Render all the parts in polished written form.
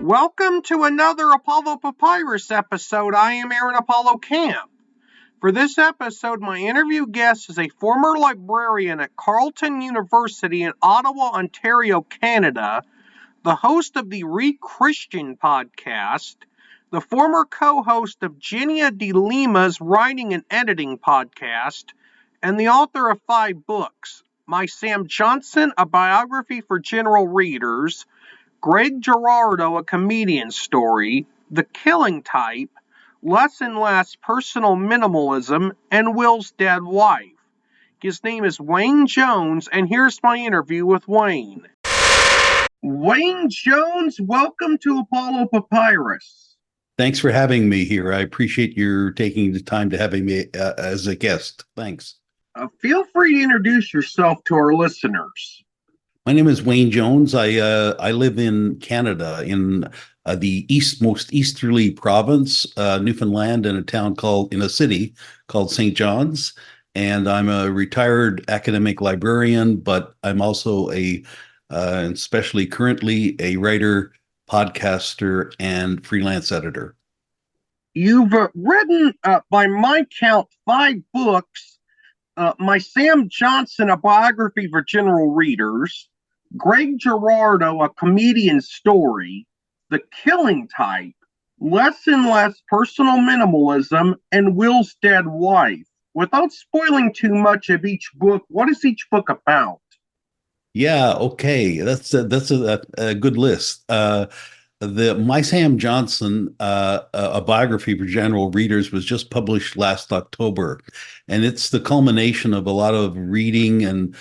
Welcome to another Apollo Papyrus episode. I am Aaron Apollo Camp. For this episode, my interview guest is a former librarian at Carleton University in Ottawa, Ontario, Canada, the host of the Re-Christian podcast, the former co-host of Jennia de Lima's Writing and Editing podcast, and the author of 5 books, My Sam Johnson, A Biography for General Readers, Greg Giraldo, A Comedian Story, The Killing Type, Less and Less Personal Minimalism, and Will's Dead Wife. His name is Wayne Jones, and here's my interview with Wayne. Wayne Jones, welcome to Apollo Papyrus. Thanks for having me here. I appreciate your taking the time to having me as a guest. Thanks. Feel free to introduce yourself to our listeners. My name is Wayne Jones. I live in Canada, in the most easterly province, Newfoundland, in a city called St. John's. And I'm a retired academic librarian, but I'm also especially currently, a writer, podcaster, and freelance editor. You've written, by my count, 5 books. My Sam Johnson, A Biography for General Readers, Greg Giraldo, A Comedian Story, The Killing Type, Less and Less Personal Minimalism, and Will's Dead Wife. Without spoiling too much of each book, what is each book about? Yeah, okay. That's a good list. The My Sam Johnson, A Biography for General Readers, was just published last October, and it's the culmination of a lot of reading. And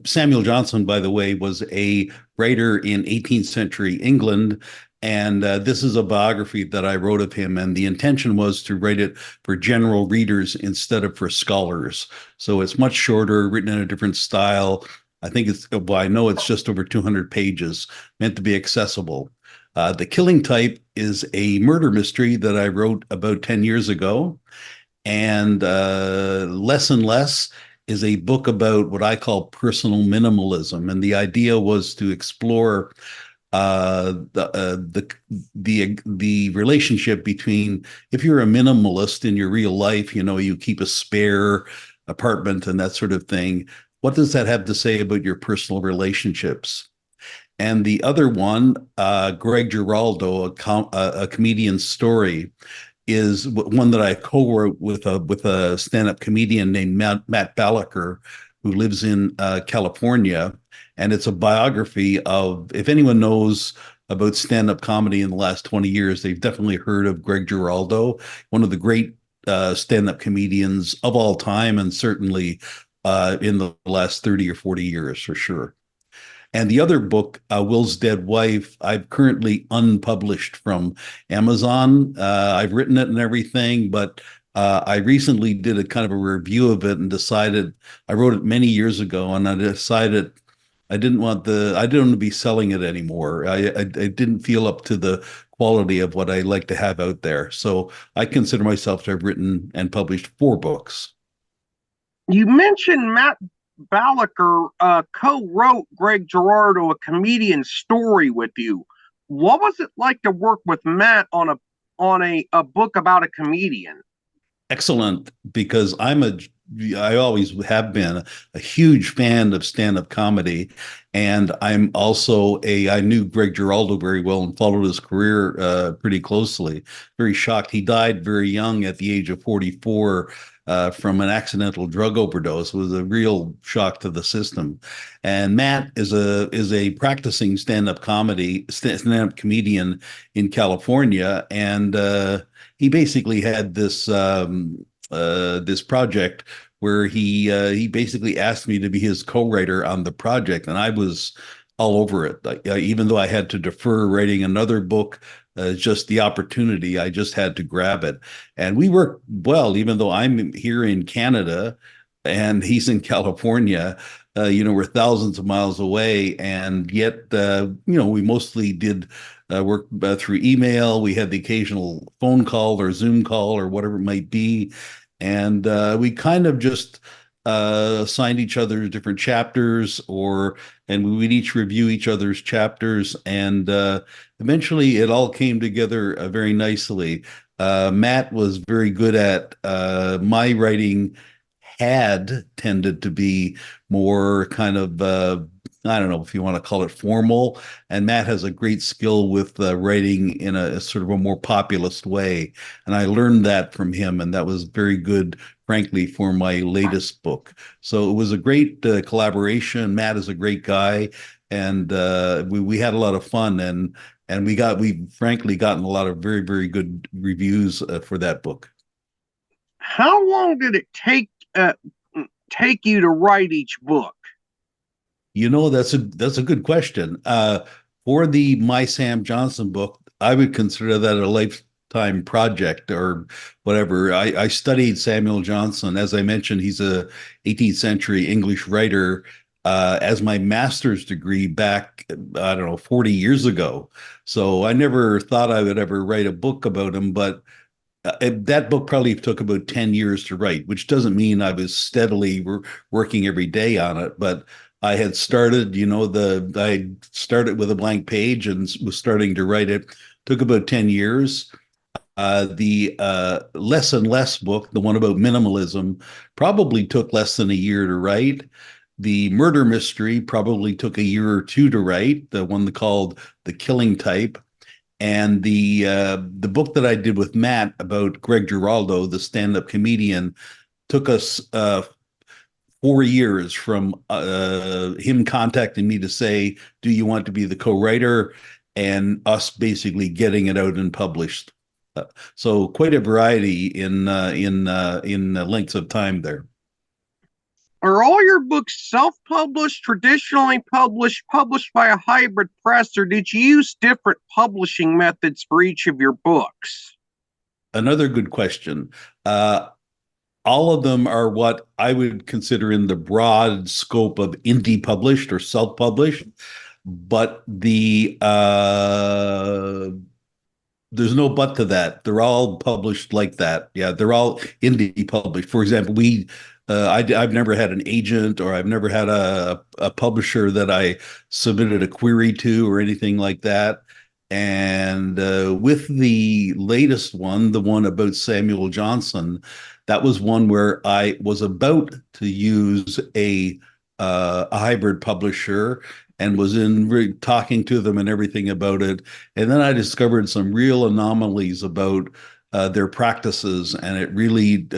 Samuel Johnson, by the way, was a writer in 18th century England, and this is a biography that I wrote of him, and the intention was to write it for general readers instead of for scholars. So it's much shorter, written in a different style. I know it's just over 200 pages, meant to be accessible. The Killing Type is a murder mystery that I wrote about 10 years ago. And Less and Less is a book about what I call personal minimalism. And the idea was to explore the relationship between, if you're a minimalist in your real life, you keep a spare apartment and that sort of thing. What does that have to say about your personal relationships? And the other one, Greg Giraldo, a Comedian Story, is one that I co-wrote with a stand-up comedian named Matt Balaker, who lives in California. And it's a biography of, if anyone knows about stand-up comedy in the last 20 years, they've definitely heard of Greg Giraldo, one of the great stand-up comedians of all time, and certainly in the last 30 or 40 years for sure. And the other book, Will's Dead Wife, I've currently unpublished from Amazon. I've written it and everything, but I recently did a kind of a review of it and decided, I wrote it many years ago, and I decided I didn't want to be selling it anymore. I didn't feel up to the quality of what I like to have out there. So I consider myself to have written and published 4 books. You mentioned Matt Balaker co-wrote Greg Giraldo, A Comedian Story, with you. What was it like to work with Matt on a book about a comedian? Excellent, because I always have been a huge fan of stand-up comedy, and I'm also I knew Greg Giraldo very well and followed his career pretty closely. Very shocked. He died very young at the age of 44 from an accidental drug overdose. It was a real shock to the system. And Matt is a practicing stand-up comedian in California, and he basically had this project where he basically asked me to be his co-writer on the project, and I was all over it. Even though I had to defer writing another book, just the opportunity, I just had to grab it. And we work well, even though I'm here in Canada and he's in California. We're thousands of miles away, and yet, we mostly did work through email. We had the occasional phone call or Zoom call or whatever it might be. And we kind of just assigned each other different chapters, and we would each review each other's chapters, and eventually it all came together very nicely. Matt was very good at my writing had tended to be more kind of I don't know if you want to call it formal, and Matt has a great skill with writing in a sort of a more populist way, and I learned that from him, and that was very good, frankly, for my latest book. So it was a great collaboration. Matt is a great guy, and we had a lot of fun, and we frankly gotten a lot of very good reviews for that book. How long did it take you to write each book? That's a good question. For the My Sam Johnson book, I would consider that a lifetime project or whatever. I studied Samuel Johnson. As I mentioned, he's a 18th century English writer as my master's degree back, I don't know, 40 years ago. So I never thought I would ever write a book about him, but that book probably took about 10 years to write, which doesn't mean I was steadily working every day on it, but I had started, I started with a blank page and was starting to write it. Took about 10 years. The Less and Less book, the one about minimalism, probably took less than a year to write. The murder mystery probably took a year or two to write, the one called The Killing Type. And the book that I did with Matt about Greg Giraldo, the stand-up comedian, took us 4 years from him contacting me to say, "Do you want to be the co-writer?" and us basically getting it out and published. So quite a variety in lengths of time there. Are all your books self-published, traditionally published, published by a hybrid press, or did you use different publishing methods for each of your books? Another good question. All of them are what I would consider in the broad scope of indie published or self-published, but there's no but to that. They're all published like that. Yeah, they're all indie published. For example, I've never had an agent, or I've never had a publisher that I submitted a query to or anything like that. And with the latest one, the one about Samuel Johnson, that was one where I was about to use a hybrid publisher and was talking to them and everything about it. And then I discovered some real anomalies about their practices, and it really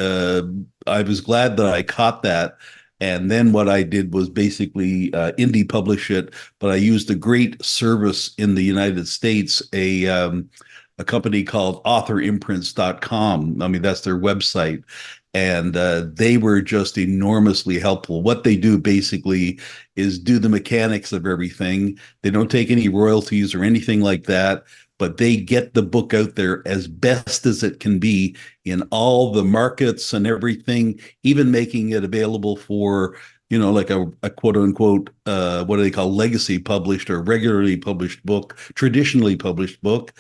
I was glad that I caught that. And then what I did was basically indie publish it, but I used a great service in the United States, a company called authorimprints.com. I mean, that's their website. And they were just enormously helpful. What they do basically is do the mechanics of everything. They don't take any royalties or anything like that, but they get the book out there as best as it can be in all the markets and everything, even making it available for, like a quote unquote, what do they call, legacy published or regularly published book, traditionally published book,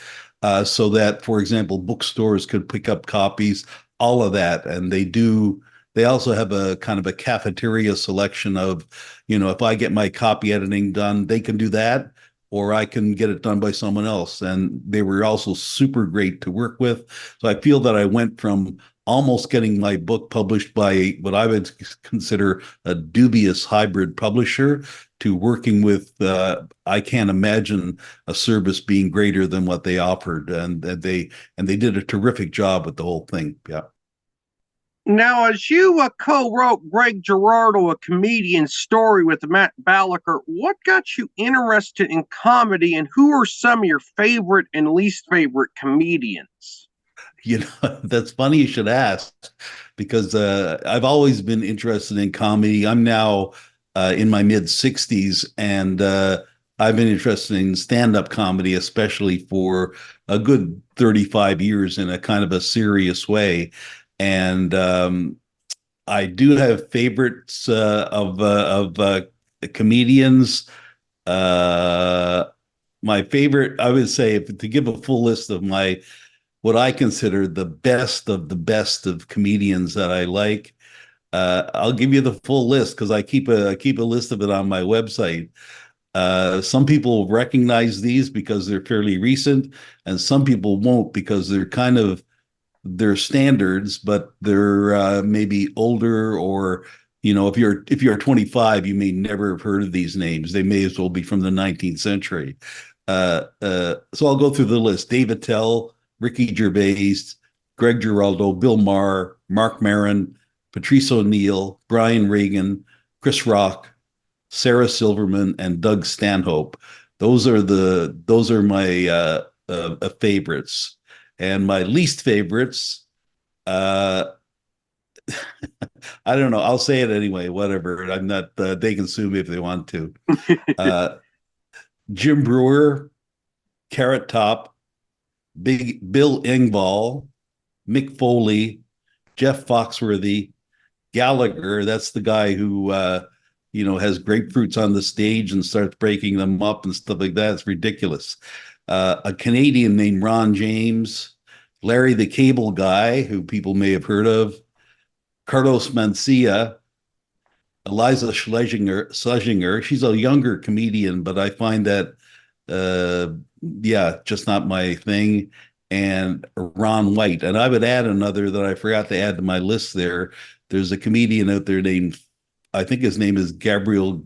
so that, for example, bookstores could pick up copies, all of that. And they also have a kind of a cafeteria selection of, if I get my copy editing done, they can do that, or I can get it done by someone else. And they were also super great to work with. So I feel that I went from almost getting my book published by what I would consider a dubious hybrid publisher to working with, I can't imagine a service being greater than what they offered. And they did a terrific job with the whole thing. Yeah. Now, as you co-wrote Greg Giraldo, a comedian's story with Matt Ballacher, what got you interested in comedy, and who are some of your favorite and least favorite comedians? That's funny you should ask, because I've always been interested in comedy. I'm now in my mid 60s, and I've been interested in stand-up comedy, especially for a good 35 years in a kind of a serious way. And I do have favorites of comedians. Uh, my favorite, I would say, if to give a full list of my what I consider the best of comedians that I like. I'll give you the full list because I keep a list of it on my website. Some people recognize these because they're fairly recent, and some people won't because they're kind of they're standards, but they're maybe older, or if you're 25, you may never have heard of these names. They may as well be from the 19th century. So I'll go through the list: David Tell, Ricky Gervais, Greg Giraldo, Bill Maher, Mark Maron, Patrice O'Neill, Brian Regan, Chris Rock, Sarah Silverman, and Doug Stanhope. Those are my favorites, and my least favorites. Uh, I don't know. I'll say it anyway. Whatever. I'm not. They can sue me if they want to. Uh, Jim Brewer, Carrot Top, Big Bill Engvall, Mick Foley, Jeff Foxworthy, Gallagher. That's the guy who has grapefruits on the stage and starts breaking them up and stuff like that. It's ridiculous. A Canadian named Ron James, Larry the Cable Guy, who people may have heard of, Carlos Mencia, Eliza Schlesinger. She's a younger comedian, but I find that, yeah, just not my thing. And Ron White. And I would add another that I forgot to add to my list there. There's a comedian out there named, I think his name is Gabriel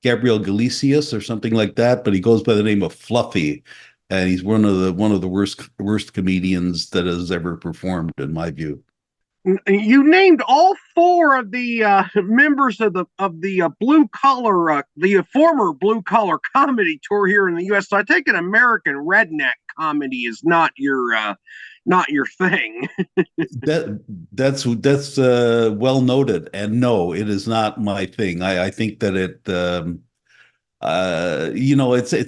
Galicius or something like that, but he goes by the name of Fluffy, and he's one of the worst comedians that has ever performed, in my view. You named all four of the members of the blue collar, the former blue collar comedy tour here in the U.S. So I take an American redneck comedy is not your thing. That's well noted, and no, it is not my thing. I think that it's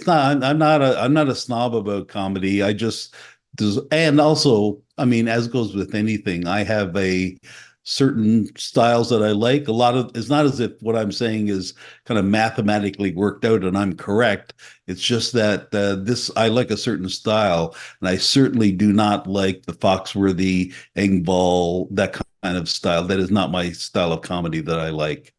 not. I'm not a snob about comedy. I just does, and also, I mean, as goes with anything, I have a certain styles that I like. A lot of it's not as if what I'm saying is kind of mathematically worked out and I'm correct. It's just that this I like a certain style, and I certainly do not like the Foxworthy, Engvall, that kind of style. That is not my style of comedy that I like.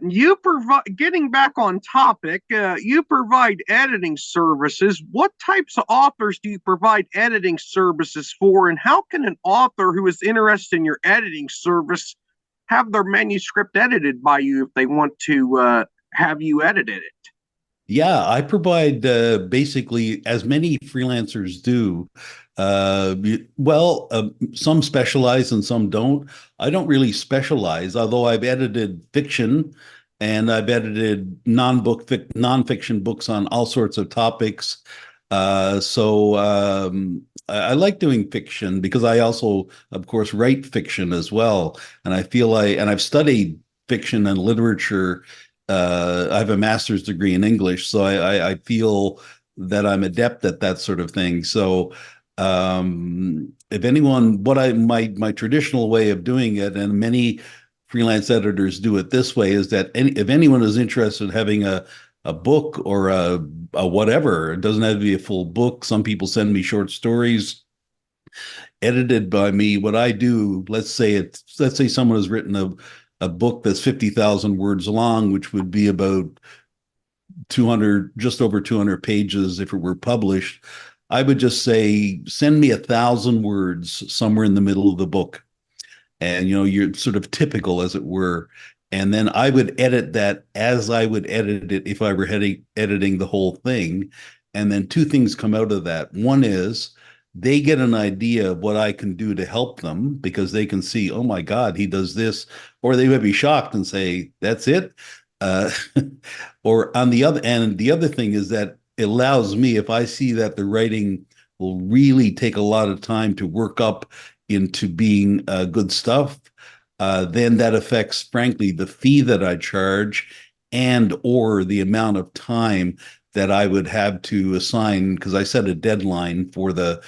You provide, getting back on topic, you provide editing services. What types of authors do you provide editing services for, and how can an author who is interested in your editing service have their manuscript edited by you if they want to have you edited it? Yeah, I provide basically as many freelancers do. Some specialize and some don't. I don't really specialize, although I've edited fiction and I've edited nonfiction books on all sorts of topics. I like doing fiction because I also, of course, write fiction as well, and I've studied fiction and literature. I have a master's degree in English, so I feel that I'm adept at that sort of thing. So, if anyone, what I my traditional way of doing it, and many freelance editors do it this way, is that if anyone is interested in having a book or a whatever, it doesn't have to be a full book. Some people send me short stories edited by me. What I do, let's say someone has written a book that's 50,000 words long, which would be about 200, just over 200 pages if it were published. I would just say, send me 1,000 words somewhere in the middle of the book. And, you're sort of typical, as it were. And then I would edit that as I would edit it if I were editing the whole thing. And then two things come out of that. One is they get an idea of what I can do to help them because they can see, oh my God, he does this. Or they might be shocked and say, that's it. Uh, or on the other end, the other thing is that it allows me, if I see that the writing will really take a lot of time to work up into being good stuff, then that affects, frankly, the fee that I charge and or the amount of time that I would have to assign because I set a deadline for the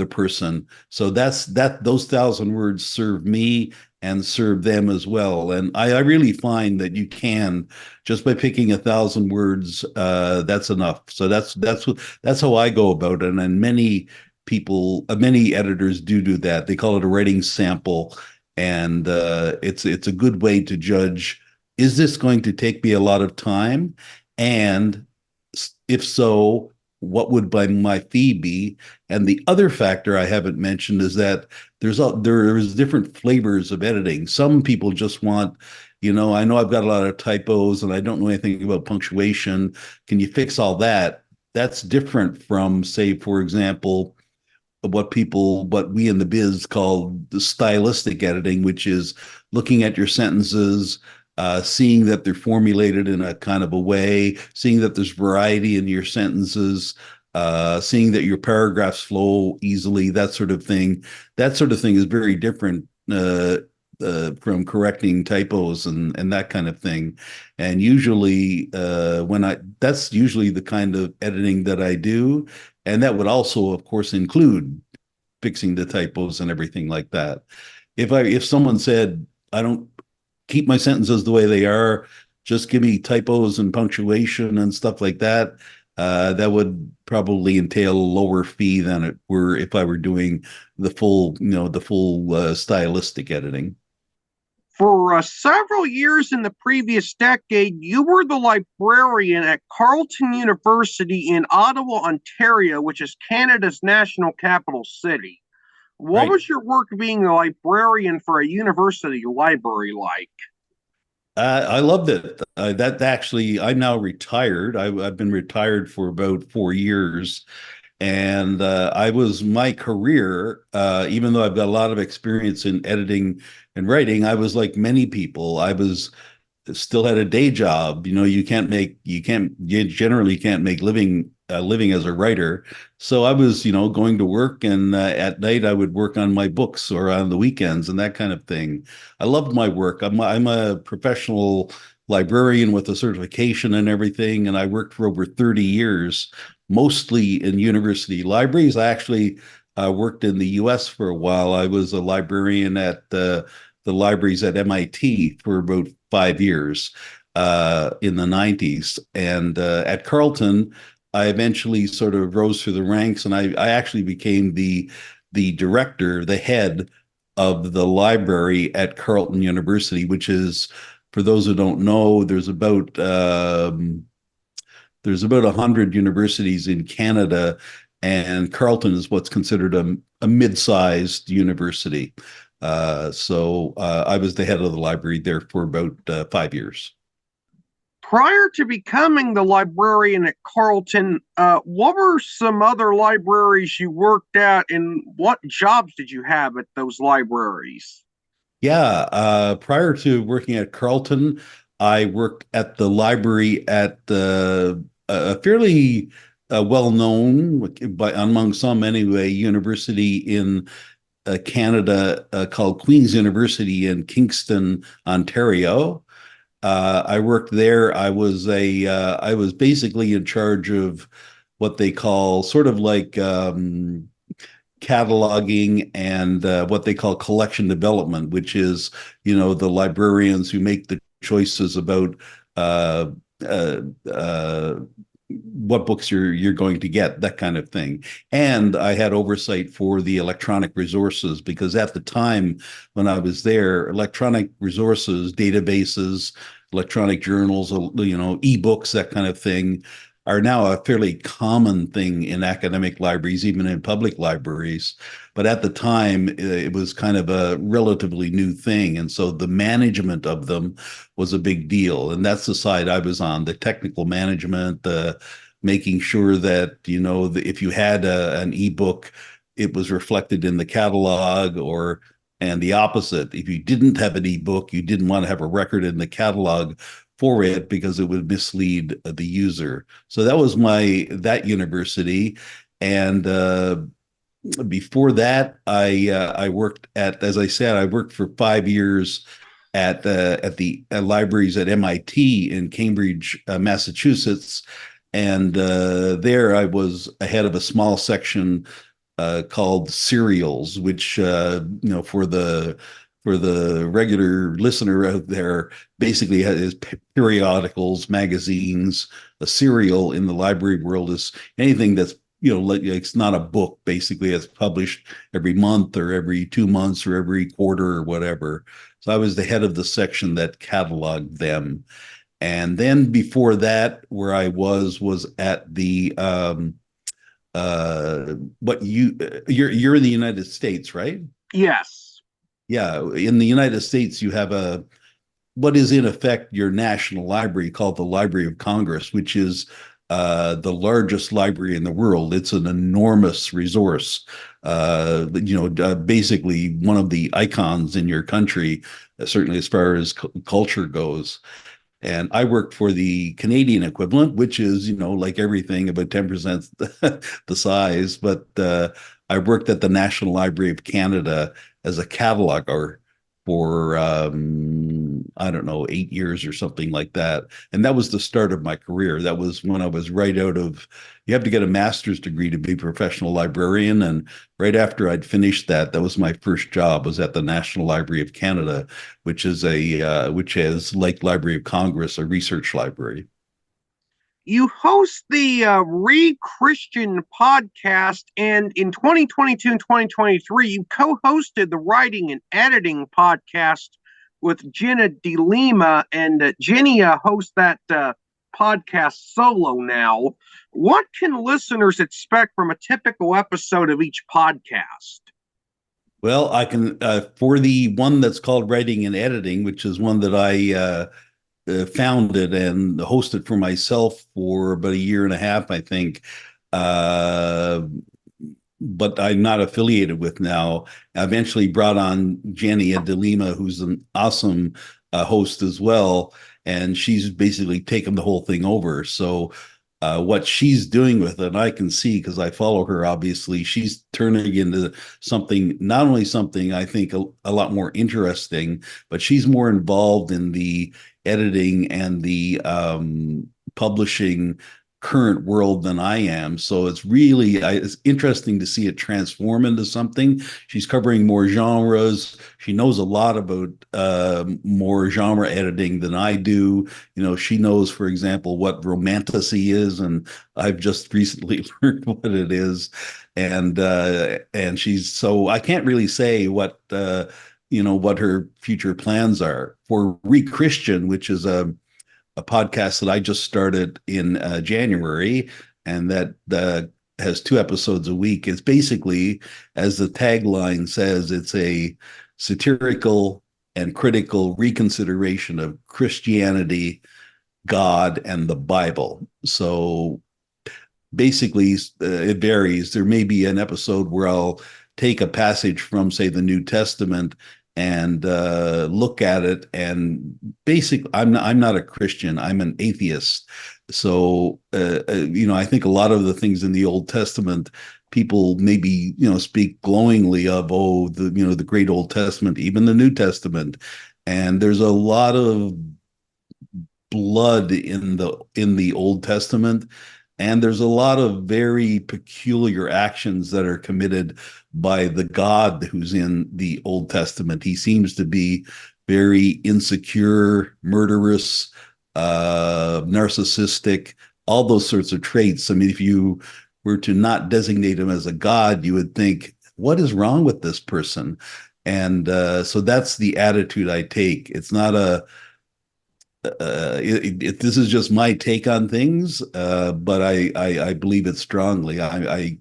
person. So those 1,000 words serve me and serve them as well. And I really find that you can just by picking 1,000 words, that's enough. So that's how I go about it. And many many editors do that. They call it a writing sample, and it's a good way to judge, is this going to take me a lot of time, and if so, what would my fee be? And the other factor I haven't mentioned is that there's different flavors of editing. Some people just want, I know I've got a lot of typos and I don't know anything about punctuation. Can you fix all that? That's different from, say, for example, what we in the biz call the stylistic editing, which is looking at your sentences, seeing that they're formulated in a kind of a way, seeing that there's variety in your sentences, seeing that your paragraphs flow easily, that sort of thing. That sort of thing is very different from correcting typos and that kind of thing. And usually, that's usually the kind of editing that I do. And that would also, of course, include fixing the typos and everything like that. If someone said, I don't keep my sentences the way they are, just give me typos and punctuation and stuff like that, that would probably entail a lower fee than it were if I were doing the full stylistic editing. For several years in the previous decade, you were the librarian at Carleton University in Ottawa, Ontario, which is Canada's national capital city. What Right. was your work being a librarian for a university library like? I loved it. That actually, I'm now retired. I've been retired for about 4 years, and I was my career. Even though I've got a lot of experience in editing and writing, I was like many people. I was still had a day job. You generally can't make living as a writer. So I was, going to work, and at night I would work on my books or on the weekends and that kind of thing. I loved my work. I'm a professional librarian with a certification and everything, and I worked for over 30 years, mostly in university libraries. I actually worked in the U.S. for a while. I was a librarian at the libraries at MIT for about 5 years in the 90s. And at Carleton, I eventually sort of rose through the ranks, and I actually became the director, the head of the library at Carleton University, which is, for those who don't know, there's about 100 universities in Canada, and Carleton is what's considered a mid-sized university. So I was the head of the library there for about 5 years. Prior to becoming the librarian at Carleton, what were some other libraries you worked at, and what jobs did you have at those libraries? Yeah, prior to working at Carleton, I worked at the library at a fairly well-known, by among some anyway, university in Canada called Queen's University in Kingston, Ontario. I worked there. I was basically in charge of what they call sort of like cataloging and what they call collection development, which is, the librarians who make the choices about uh, uh, uh, what books you're going to get, that kind of thing. And I had oversight for the electronic resources, because at the time when I was there, electronic resources, databases, electronic journals, ebooks, that kind of thing, are now a fairly common thing in academic libraries, even in public libraries. But at the time, it was kind of a relatively new thing. And so the management of them was a big deal. And that's the side I was on, the technical management, making sure that, if you had an ebook, it was reflected in the catalog, and the opposite. If you didn't have an ebook, you didn't want to have a record in the catalog for it because it would mislead the user. So that was that university. And before that, I worked as I said, I worked for 5 years at the libraries at MIT in Cambridge, Massachusetts, and there I was ahead of a small section called serials, which for the regular listener out there, basically is periodicals, magazines. A serial in the library world is anything that's it's not a book. Basically, it's published every month or every 2 months or every quarter or whatever. So I was the head of the section that cataloged them. And then before that, where I was at the what you're in the United States, right? Yes. Yeah, in the United States, you have a what is in effect your national library called the Library of Congress, which is the largest library in the world. It's an enormous resource. Basically one of the icons in your country, certainly as far as culture goes. And I worked for the Canadian equivalent, which is, like everything, about 10% the size. But I worked at the National Library of Canada as a cataloger for, I don't know, 8 years or something like that. And that was the start of my career. That was when I was right out of, you have to get a master's degree to be a professional librarian. And right after I'd finished that, that was my first job, was at the National Library of Canada, which is like Library of Congress, a research library. You host the Re-Christian podcast, and in 2022 and 2023, you co-hosted the Writing and Editing podcast with Jennia de Lima, and Jennia hosts that podcast solo now. What can listeners expect from a typical episode of each podcast? Well, I can, for the one that's called Writing and Editing, which is one that I founded and hosted for myself for about a year and a half, I think. But I'm not affiliated with now. I eventually brought on Jennia de Lima, who's an awesome host as well. And she's basically taken the whole thing over. So what she's doing with it, I can see because I follow her, obviously, she's turning into something, not only something I think a lot more interesting, but she's more involved in the editing and the publishing current world than I am. So it's really it's interesting to see it transform into something. She's covering more genres. She knows a lot about more genre editing than I do. She knows, for example, what romantasy is, and I've just recently learned what it is. And she's, so I can't really say what what her future plans are for Re-Christian, which is a podcast that I just started in January, and that has 2 episodes a week. It's basically, as the tagline says, it's a satirical and critical reconsideration of Christianity, God, and the Bible. So basically, it varies. There may be an episode where I'll take a passage from, say, the New Testament and look at it, and basically I'm not a Christian, I'm an atheist. So I think a lot of the things in the Old Testament people maybe speak glowingly of, oh, the great Old Testament, even the New Testament, and there's a lot of blood in the Old Testament. And there's a lot of very peculiar actions that are committed by the God who's in the Old Testament. He seems to be very insecure, murderous, narcissistic, all those sorts of traits. I mean, if you were to not designate him as a God, you would think, what is wrong with this person? And so that's the attitude I take. It's not this is just my take on things, but I believe it strongly. I'm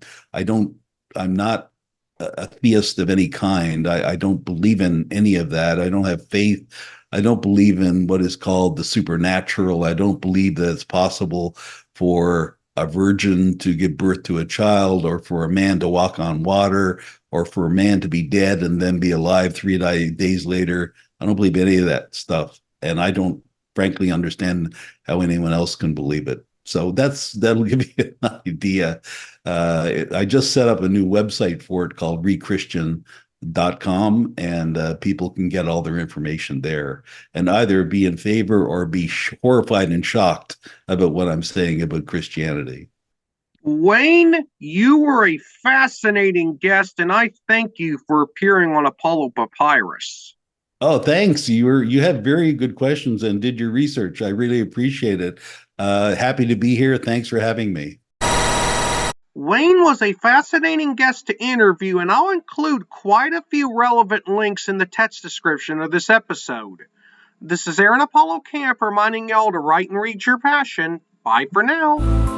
not a theist of any kind. I don't believe in any of that. I don't have faith. I don't believe in what is called the supernatural. I don't believe that it's possible for a virgin to give birth to a child, or for a man to walk on water, or for a man to be dead and then be alive 3 days later. I don't believe any of that stuff. And I don't frankly understand how anyone else can believe it. So that'll give you an idea. I just set up a new website for it called rechristian.com, and people can get all their information there and either be in favor or be horrified and shocked about what I'm saying about Christianity. Wayne, you were a fascinating guest, and I thank you for appearing on Apollo Papyrus. Oh, thanks. You had very good questions and did your research. I really appreciate it. Happy to be here. Thanks for having me. Wayne was a fascinating guest to interview, and I'll include quite a few relevant links in the text description of this episode. This is Aaron Apollo Camp reminding y'all to write and read your passion. Bye for now.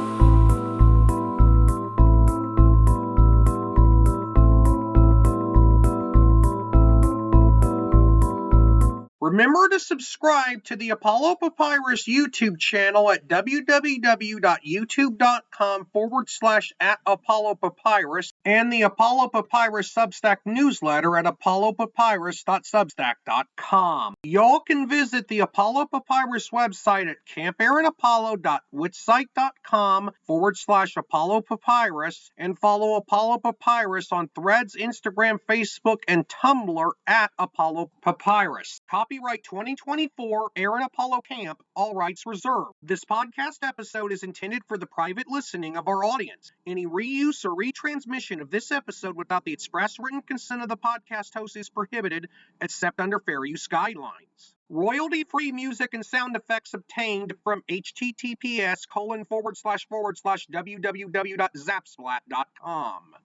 Remember to subscribe to the Apollo Papyrus YouTube channel at www.youtube.com/@ApolloPapyrus and the Apollo Papyrus Substack newsletter at apollopapyrus.substack.com. Y'all can visit the Apollo Papyrus website at campaaronapollo.wixsite.com/Apollo Papyrus and follow Apollo Papyrus on Threads, Instagram, Facebook, and Tumblr at Apollo Papyrus. Copyright 2024, Aaron Apollo Camp, all rights reserved. This podcast episode is intended for the private listening of our audience. Any reuse or retransmission of this episode without the express written consent of the podcast host is prohibited, except under fair use guidelines. Royalty-free music and sound effects obtained from https://www.zapsplat.com.